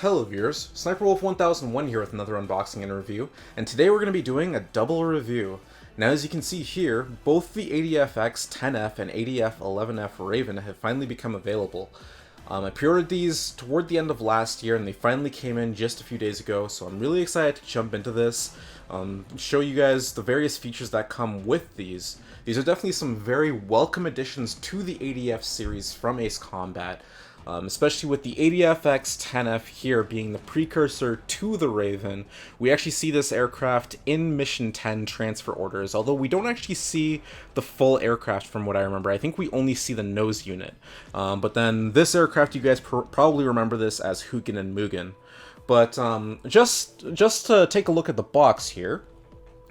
Hello viewers, Sniper Wolf 1001 here with another unboxing and review, and today we're going to be doing a double review. Now as you can see here, both the ADFX-10F and ADF-11F Raven have finally become available. I pre-ordered these toward the end of last year and they finally came in just a few days ago, so I'm really excited to jump into this, show you guys the various features that come with these. These are definitely some very welcome additions to the ADF series from Ace Combat. Especially with the ADFX-10F here being the precursor to the Raven. We actually see this aircraft in Mission 10 transfer orders, although we don't actually see the full aircraft from what I remember. I think we only see the nose unit. But then this aircraft, you guys probably remember this as Hugin and Mugen. But just to take a look at the box here,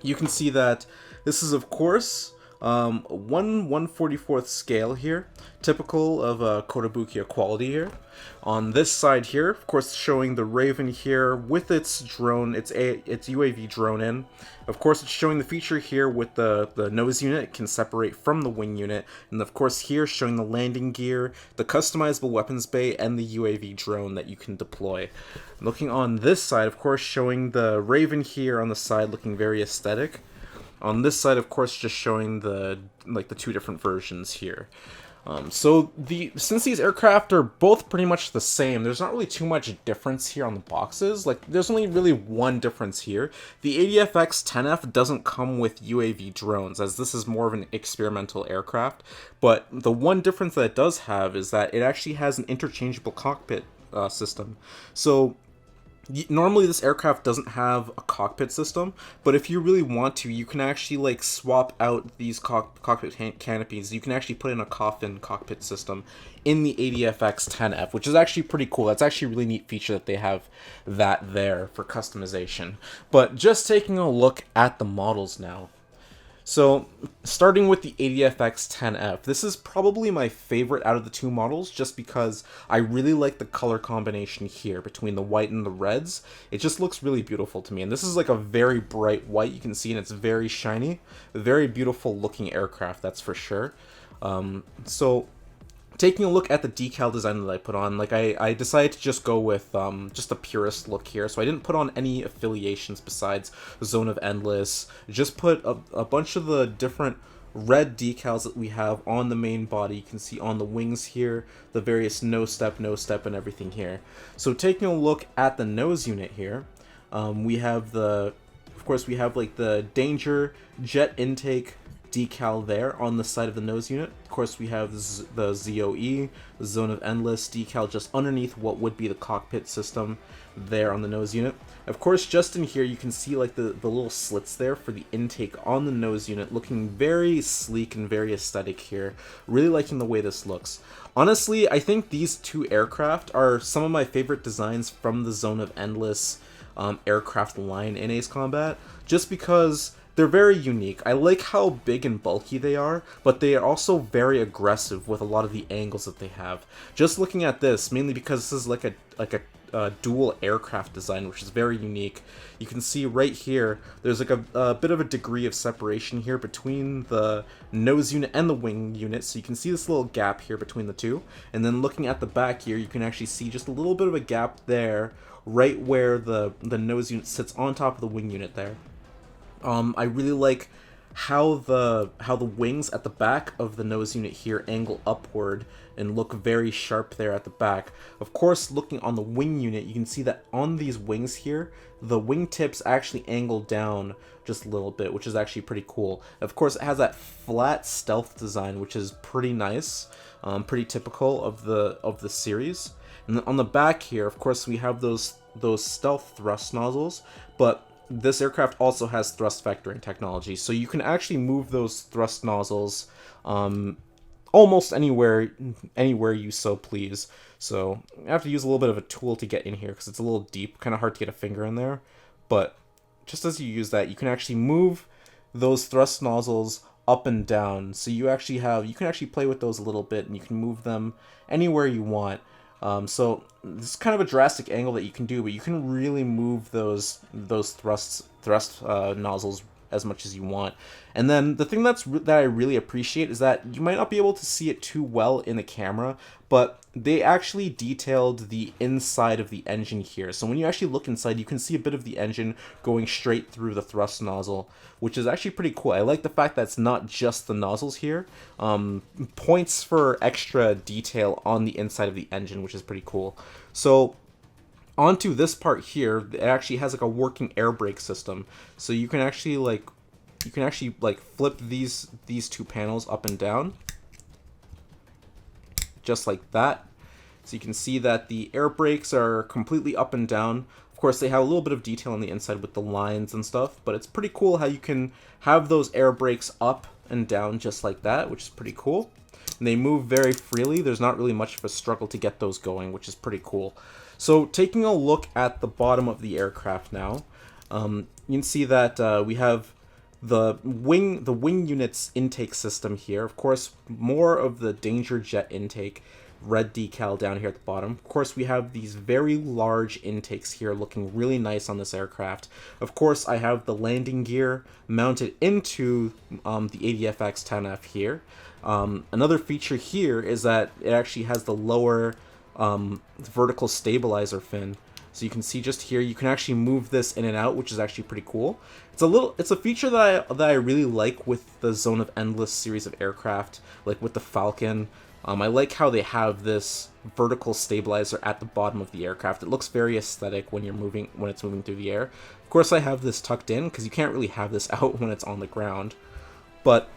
you can see that this is, of course, 1/144th scale here, typical of Kotobukiya quality here. On this side here, of course, showing the Raven here with its drone, its UAV drone in. Of course, it's showing the feature here with the nose unit, it can separate from the wing unit, and of course here showing the landing gear, the customizable weapons bay, and the UAV drone that you can deploy. Looking on this side, of course, showing the Raven here on the side looking very aesthetic. On this side, of course, just showing the two different versions here. Since these aircraft are both pretty much the same, there's not really too much difference here on the boxes. There's only really one difference here. The ADFX-10F doesn't come with UAV drones, as this is more of an experimental aircraft. But the one difference that it does have is that it actually has an interchangeable cockpit system. So normally this aircraft doesn't have a cockpit system, but if you really want to, you can actually swap out these cockpit canopies. You can actually put in a coffin cockpit system in the ADFX-10F, which is actually pretty cool. That's actually a really neat feature that they have that there for customization. But just taking a look at the models now. So, starting with the ADFX-10F, this is probably my favorite out of the two models, just because I really like the color combination here between the white and the reds. It just looks really beautiful to me, and this is like a very bright white, you can see, and it's very shiny. A very beautiful looking aircraft, that's for sure. Taking a look at the decal design that I put on, I decided to just go with just the purest look here, so I didn't put on any affiliations besides Zone of Endless. Just put a bunch of the different red decals that we have on the main body. You can see on the wings here, the various no step, and everything here. So taking a look at the nose unit here, we have the danger jet intake decal there on the side of the nose unit. Of course, we have the ZOE, the Zone of Endless decal just underneath what would be the cockpit system there on the nose unit. Of course, just in here you can see the little slits there for the intake on the nose unit, looking very sleek and very aesthetic here. Really liking the way this looks. Honestly, I think these two aircraft are some of my favorite designs from the Zone of Endless aircraft line in Ace Combat, just because they're very unique. I like how big and bulky they are, but they are also very aggressive with a lot of the angles that they have. Just looking at this, mainly because this is like a dual aircraft design, which is very unique. You can see right here, there's a bit of a degree of separation here between the nose unit and the wing unit, so you can see this little gap here between the two. And then looking at the back here, you can actually see just a little bit of a gap there, right where the nose unit sits on top of the wing unit there. I really like how the wings at the back of the nose unit here angle upward and look very sharp there at the back. Of course, looking on the wing unit, you can see that on these wings here, the wingtips actually angle down just a little bit, which is actually pretty cool. Of course, it has that flat stealth design, which is pretty nice, pretty typical of the series. And then on the back here, of course, we have those stealth thrust nozzles, but this aircraft also has thrust vectoring technology, so you can actually move those thrust nozzles almost anywhere you so please. So I have to use a little bit of a tool to get in here because it's a little deep, kind of hard to get a finger in there. But just as you use that, you can actually move those thrust nozzles up and down. So you can actually play with those a little bit, and you can move them anywhere you want. So this is kind of a drastic angle that you can do, but you can really move those thrust nozzles as much as you want. And then the thing that I really appreciate is that you might not be able to see it too well in the camera, but they actually detailed the inside of the engine here. So when you actually look inside, you can see a bit of the engine going straight through the thrust nozzle, which is actually pretty cool. I like the fact that it's not just the nozzles here. Points for extra detail on the inside of the engine, which is pretty cool. So onto this part here, it actually has like a working air brake system. So you can actually flip these two panels up and down, just like that. So you can see that the air brakes are completely up and down. Of course, they have a little bit of detail on the inside with the lines and stuff, but it's pretty cool how you can have those air brakes up and down just like that, which is pretty cool. And they move very freely. There's not really much of a struggle to get those going, which is pretty cool. So taking a look at the bottom of the aircraft now, you can see that we have the wing unit's intake system here. Of course, more of the danger jet intake, red decal down here at the bottom. Of course, we have these very large intakes here looking really nice on this aircraft. Of course, I have the landing gear mounted into the ADFX-10F here. Another feature here is that it actually has the lower vertical stabilizer fin. So you can see just here, you can actually move this in and out, which is actually pretty cool. It's a feature that I really like with the Zone of Endless series of aircraft, like with the Falcon. I like how they have this vertical stabilizer at the bottom of the aircraft. It looks very aesthetic when it's moving through the air. Of course, I have this tucked in because you can't really have this out when it's on the ground. But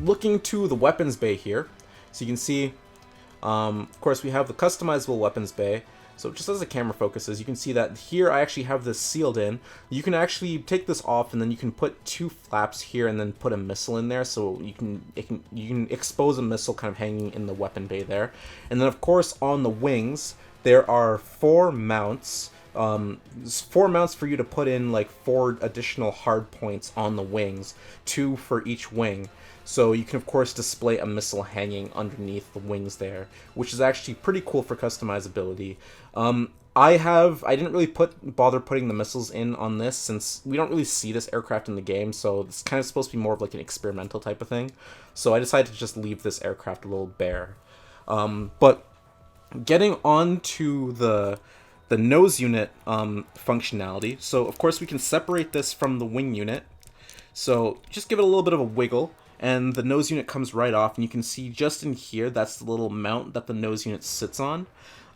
looking to the weapons bay here, so you can see, of course, we have the customizable weapons bay. So just as the camera focuses, you can see that here I actually have this sealed in. You can actually take this off, and then you can put two flaps here and then put a missile in there, so you can expose a missile kind of hanging in the weapon bay there. And then of course on the wings there are 4 mounts. 4 mounts for you to put in like 4 additional hard points on the wings, 2 for each wing. So you can of course display a missile hanging underneath the wings there, which is actually pretty cool for customizability. I didn't really bother putting the missiles in on this since we don't really see this aircraft in the game, so it's kind of supposed to be more of like an experimental type of thing. So I decided to just leave this aircraft a little bare. But getting on to the nose unit functionality, so of course we can separate this from the wing unit. So just give it a little bit of a wiggle, and the nose unit comes right off, and you can see just in here, that's the little mount that the nose unit sits on.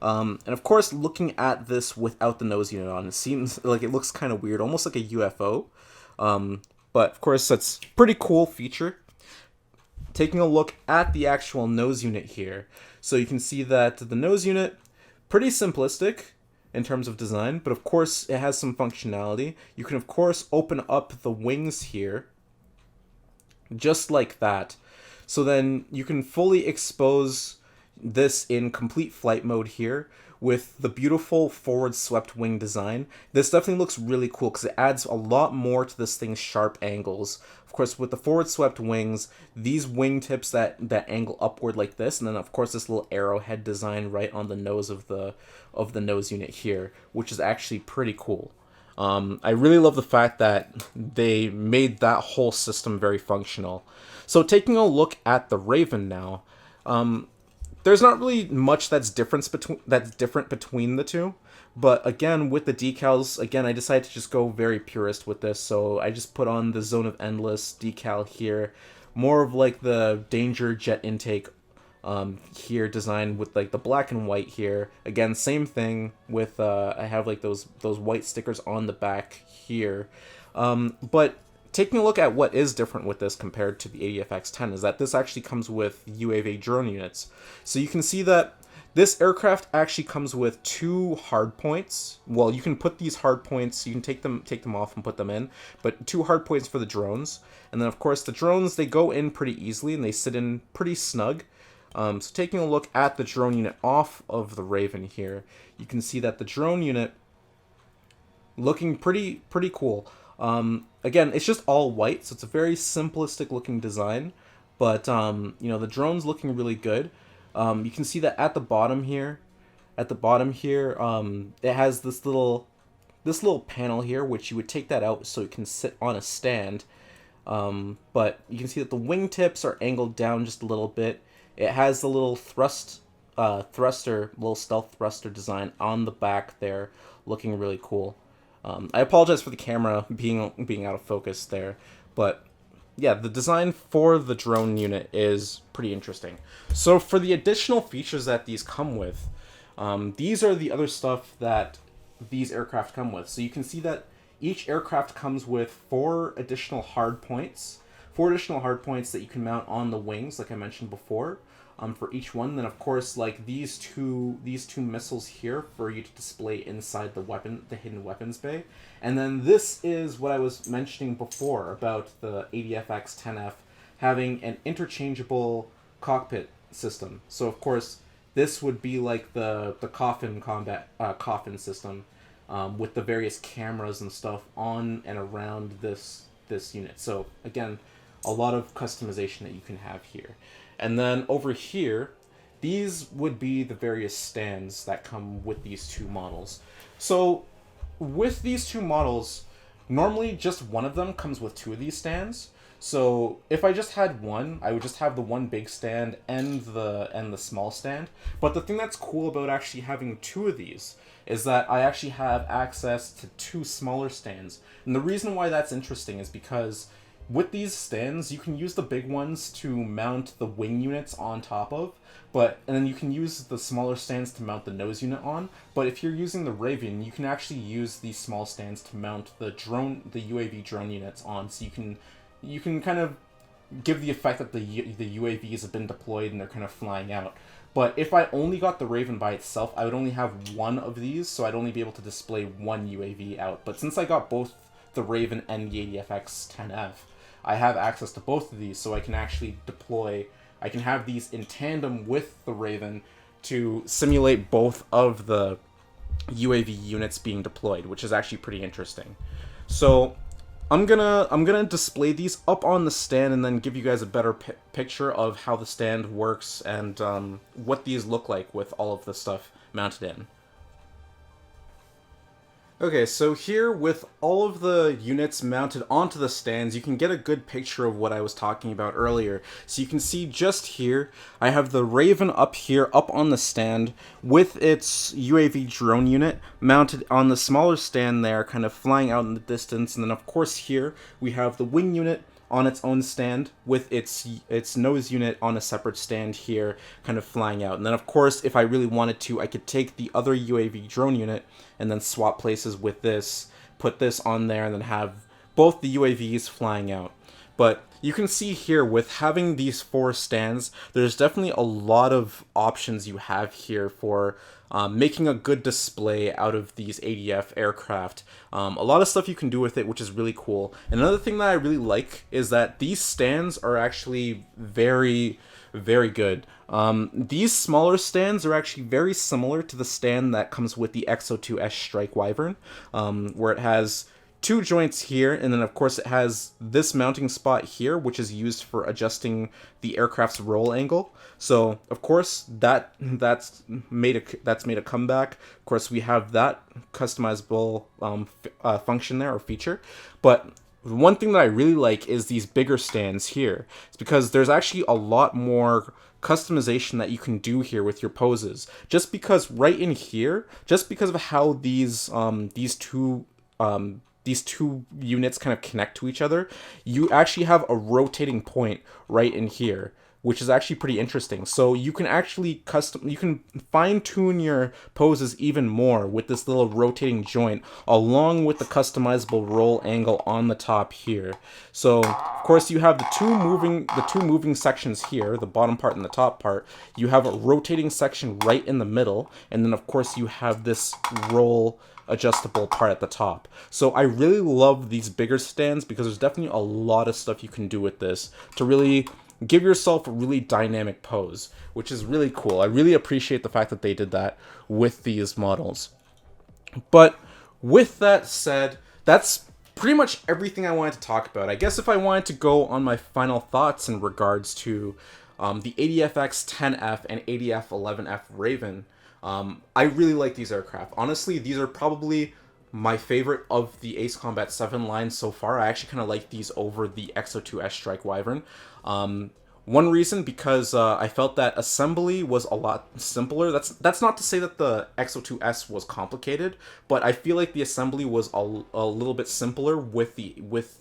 And of course, looking at this without the nose unit on, it seems like it looks kind of weird, almost like a UFO. But of course, that's a pretty cool feature. Taking a look at the actual nose unit here, so you can see that the nose unit, pretty simplistic in terms of design, but of course it has some functionality. You can of course open up the wings here, just like that. So then you can fully expose this in complete flight mode here with the beautiful forward swept wing design. This definitely looks really cool because it adds a lot more to this thing's sharp angles. Of course, with the forward swept wings, these wingtips that angle upward like this, and then of course this little arrowhead design right on the nose of the nose unit here, which is actually pretty cool. I really love the fact that they made that whole system very functional. So taking a look at the Raven now, there's not really much that's different between the two. But again, with the decals, again, I decided to just go very purist with this. So I just put on the Zone of Endless decal here, more of like the Danger Jet intake here designed with like the black and white here. Again, same thing with I have like those white stickers on the back here. But taking a look at what is different with this compared to the ADFX-10 is that this actually comes with UAV drone units. So you can see that this aircraft actually comes with 2 hard points. Well, you can put these hard points, you can take them off and put them in, but 2 hard points for the drones. And then of course the drones, they go in pretty easily and they sit in pretty snug. So taking a look at the drone unit off of the Raven here, you can see that the drone unit looking pretty cool. Again, it's just all white, so it's a very simplistic looking design, but you know, the drone's looking really good. You can see that at the bottom here, it has this little this little panel here, which you would take that out so it can sit on a stand. But you can see that the wingtips are angled down just a little bit. It has the little little stealth thruster design on the back there, looking really cool. I apologize for the camera being out of focus there, but yeah, the design for the drone unit is pretty interesting. So for the additional features that these come with, these are the other stuff that these aircraft come with. So you can see that each aircraft comes with four additional hard points that you can mount on the wings, like I mentioned before, for each one. Then of course, like these two missiles here for you to display inside the hidden weapons bay. And then this is what I was mentioning before about the ADFX-10F having an interchangeable cockpit system. So of course, this would be like the coffin system, with the various cameras and stuff on and around this unit. So again, a lot of customization that you can have here. And then over here, these would be the various stands that come with these two models. So with these two models, normally just one of them comes with two of these stands. So if I just had one, I would just have the one big stand and the small stand. But the thing that's cool about actually having two of these is that I actually have access to two smaller stands. And the reason why that's interesting is because with these stands, you can use the big ones to mount the wing units on top of, and then you can use the smaller stands to mount the nose unit on. But if you're using the Raven, you can actually use these small stands to mount the UAV drone units on. So you can kind of give the effect that the UAVs have been deployed and they're kind of flying out. But if I only got the Raven by itself, I would only have one of these, so I'd only be able to display one UAV out. But since I got both the Raven and the ADFX-10F, I have access to both of these, so I can actually I can have these in tandem with the Raven to simulate both of the UAV units being deployed, which is actually pretty interesting. So I'm gonna display these up on the stand and then give you guys a better picture of how the stand works and what these look like with all of the stuff mounted in. Okay, so here with all of the units mounted onto the stands, you can get a good picture of what I was talking about earlier. So you can see just here, I have the Raven up here, up on the stand, with its UAV drone unit mounted on the smaller stand there, kind of flying out in the distance. And then of course here, we have the wing unit on its own stand with its nose unit on a separate stand here, kind of flying out. And then of course, if I really wanted to, I could take the other UAV drone unit and then swap places with this, put this on there, and then have both the UAVs flying out. But you can see here with having these four stands, there's definitely a lot of options you have here for making a good display out of these ADF aircraft. A lot of stuff you can do with it, which is really cool. And another thing that I really like is that these stands are actually very, very good. These smaller stands are actually very similar to the stand that comes with the XO2S Strike Wyvern, where it has two joints here, and then of course it has this mounting spot here, which is used for adjusting the aircraft's roll angle. So of course that's made a comeback. Of course we have that customizable function there, or feature. But one thing that I really like is these bigger stands here. It's because there's actually a lot more customization that you can do here with your poses. Just because right in here, just because of how these two units kind of connect to each other, you actually have a rotating point right in here, which is actually pretty interesting. So you can actually fine tune your poses even more with this little rotating joint, along with the customizable roll angle on the top here. So of course you have the two moving sections here, the bottom part and the top part. You have a rotating section right in the middle, and then of course you have this roll adjustable part at the top. So I really love these bigger stands because there's definitely a lot of stuff you can do with this to really give yourself a really dynamic pose, which is really cool. I really appreciate the fact that they did that with these models. But with that said, that's pretty much everything I wanted to talk about. I guess if I wanted to go on my final thoughts in regards to the ADFX-10F and ADF-11F Raven, I really like these aircraft. Honestly, these are probably my favorite of the Ace Combat 7 line so far. I actually kind of like these over the XO2S Strike Wyvern. One reason, because I felt that assembly was a lot simpler. That's not to say that the XO2S was complicated, but I feel like the assembly was a little bit simpler with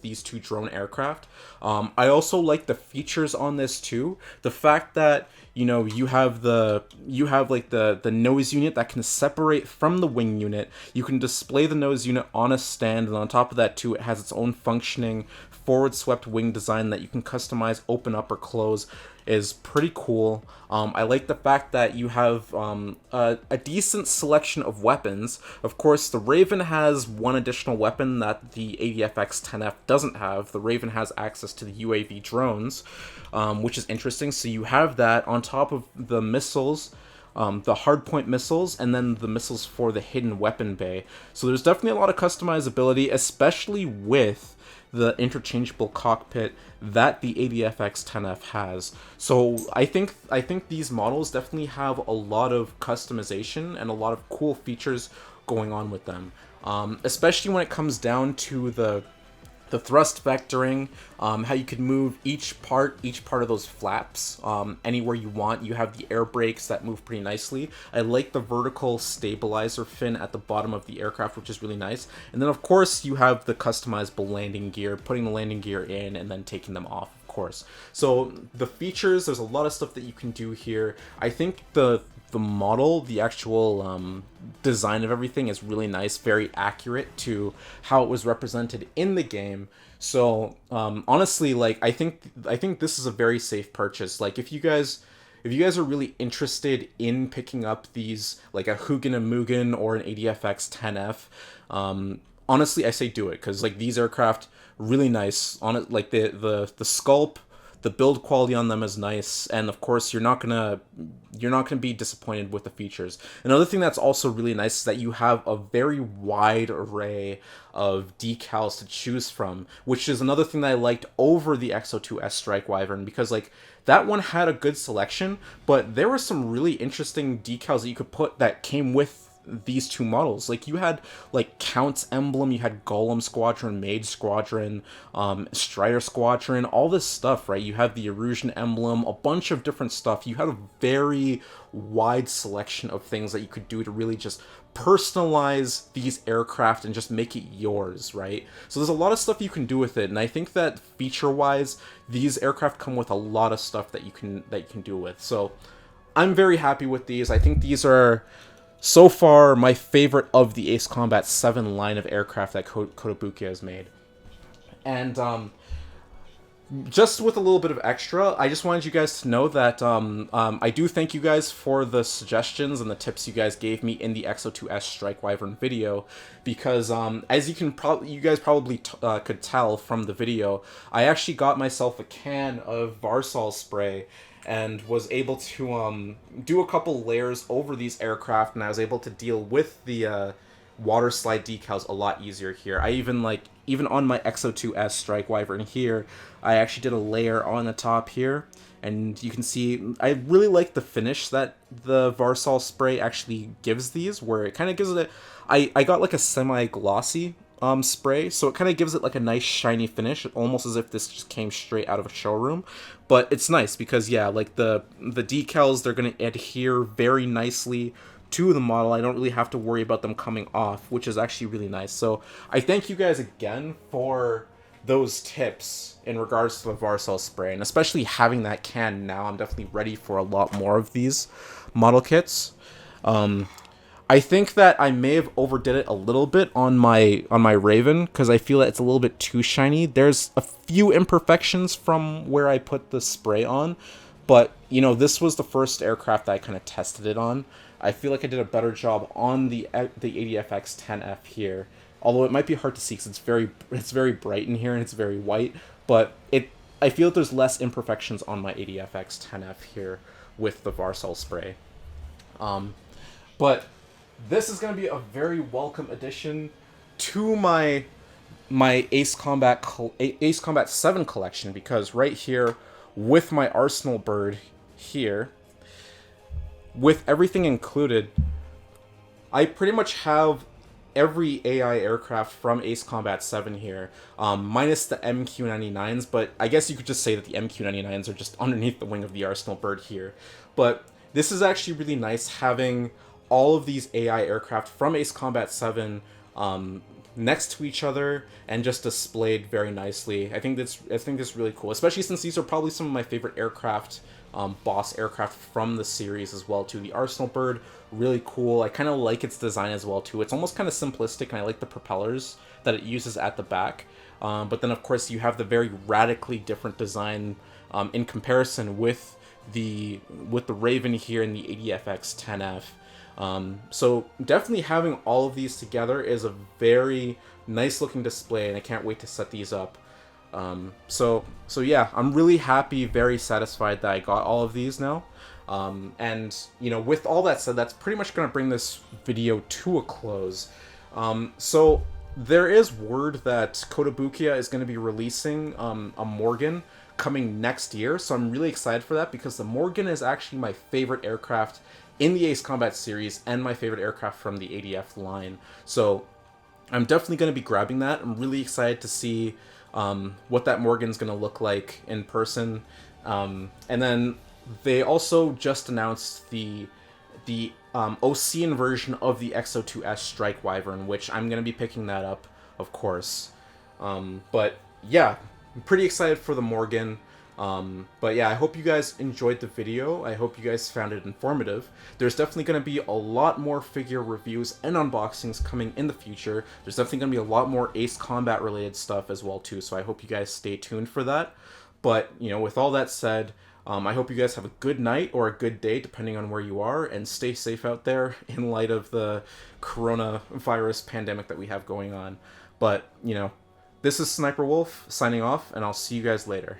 these two drone aircraft. I also like the features on this too. The fact that you have like the nose unit that can separate from the wing unit. You can display the nose unit on a stand, and on top of that too, it has its own functioning forward swept wing design that you can customize, open up or close. Is pretty cool. I like the fact that you have a decent selection of weapons. Of course, the Raven has one additional weapon that the ADFX-10F doesn't have. The Raven has access to the UAV drones, which is interesting. So you have that on top of the missiles, the hardpoint missiles, and then the missiles for the hidden weapon bay. So there's definitely a lot of customizability, especially with the interchangeable cockpit that the ADFX-10F has. So I think these models definitely have a lot of customization and a lot of cool features going on with them, especially when it comes down to the thrust vectoring, how you could move each part of those flaps anywhere you want. You have the air brakes that move pretty nicely. I like the vertical stabilizer fin at the bottom of the aircraft, which is really nice. And then of course you have the customizable landing gear, putting the landing gear in and then taking them off, of course. So the features, there's a lot of stuff that you can do here. I think the model, the actual design of everything is really nice, very accurate to how it was represented in the game. So honestly, like I think this is a very safe purchase. Like if you guys are really interested in picking up these, like a Hugin and Mugen or an ADFX-10F, honestly I say do it, because like these aircraft really nice on it. Like the sculpt, the build quality on them is nice, and of course you're not gonna be disappointed with the features. Another thing that's also really nice is that you have a very wide array of decals to choose from, which is another thing that I liked over the XO2S Strike Wyvern, because like that one had a good selection, but there were some really interesting decals that you could put that came with these two models. Like you had like Count's emblem, you had Golem Squadron, Mage Squadron, Strider Squadron, all this stuff, right? You have the Erusian emblem, a bunch of different stuff. You had a very wide selection of things that you could do to really just personalize these aircraft and just make it yours, right? So there's a lot of stuff you can do with it, and I think that feature-wise, these aircraft come with a lot of stuff that you can do with. So I'm very happy with these. I think these are so far my favorite of the Ace Combat 7 line of aircraft that Kotobukiya has made. And just with a little bit of extra, I just wanted you guys to know that I do thank you guys for the suggestions and the tips you guys gave me in the XO2S Strike Wyvern video, because as you guys probably could tell from the video, I actually got myself a can of Varsol spray and was able to do a couple layers over these aircraft, and I was able to deal with the water slide decals a lot easier here. I even on my XO2S Strike Wyvern here, I actually did a layer on the top here, and you can see I really like the finish that the Varsol spray actually gives these, where it kind of gives it I got like a semi-glossy spray, so it kind of gives it like a nice shiny finish, almost as if this just came straight out of a showroom. But it's nice because, yeah, like the decals, they're going to adhere very nicely to the model. I don't really have to worry about them coming off, which is actually really nice. So I thank you guys again for those tips in regards to the Varsol spray, and especially having that can now, I'm definitely ready for a lot more of these model kits. I think that I may have overdid it a little bit on my Raven, because I feel that it's a little bit too shiny. There's a few imperfections from where I put the spray on, but this was the first aircraft that I kind of tested it on. I feel like I did a better job on the ADFX-10F here, although it might be hard to see because it's very bright in here and it's very white. But I feel that there's less imperfections on my ADFX-10F here with the Varsol spray. But this is going to be a very welcome addition to my Ace Combat 7 collection, because right here with my Arsenal bird here, with everything included, I pretty much have every AI aircraft from Ace Combat 7 here, minus the MQ-99s, but I guess you could just say that the MQ-99s are just underneath the wing of the Arsenal bird here. But this is actually really nice having all of these AI aircraft from Ace Combat 7 next to each other and just displayed very nicely. I think that's really cool, especially since these are probably some of my favorite aircraft, boss aircraft from the series as well too. The Arsenal bird, really cool. I kind of like its design as well too. It's almost kind of simplistic, and I like the propellers that it uses at the back. But then of course you have the very radically different design in comparison with the Raven here in the ADFX-10F. So definitely having all of these together is a very nice looking display, and I can't wait to set these up. So yeah, I'm really happy, very satisfied that I got all of these now. And, you know, with all that said, that's pretty much going to bring this video to a close. So there is word that Kotobukiya is going to be releasing a Morgan coming next year, so I'm really excited for that, because the Morgan is actually my favorite aircraft in the Ace Combat series and my favorite aircraft from the ADF line. So I'm definitely going to be grabbing that. I'm really excited to see what that Morgan's going to look like in person. And then they also just announced the Ocean version of the XO2S Strike Wyvern, which I'm going to be picking that up, of course. But yeah, I'm pretty excited for the Morgan. But yeah, I hope you guys enjoyed the video. I hope you guys found it informative. There's definitely going to be a lot more figure reviews and unboxings coming in the future. There's definitely going to be a lot more Ace Combat related stuff as well too, so I hope you guys stay tuned for that. But, you know, with all that said, I hope you guys have a good night or a good day, depending on where you are, and stay safe out there in light of the coronavirus pandemic that we have going on. But, you know, this is Sniper Wolf signing off, and I'll see you guys later.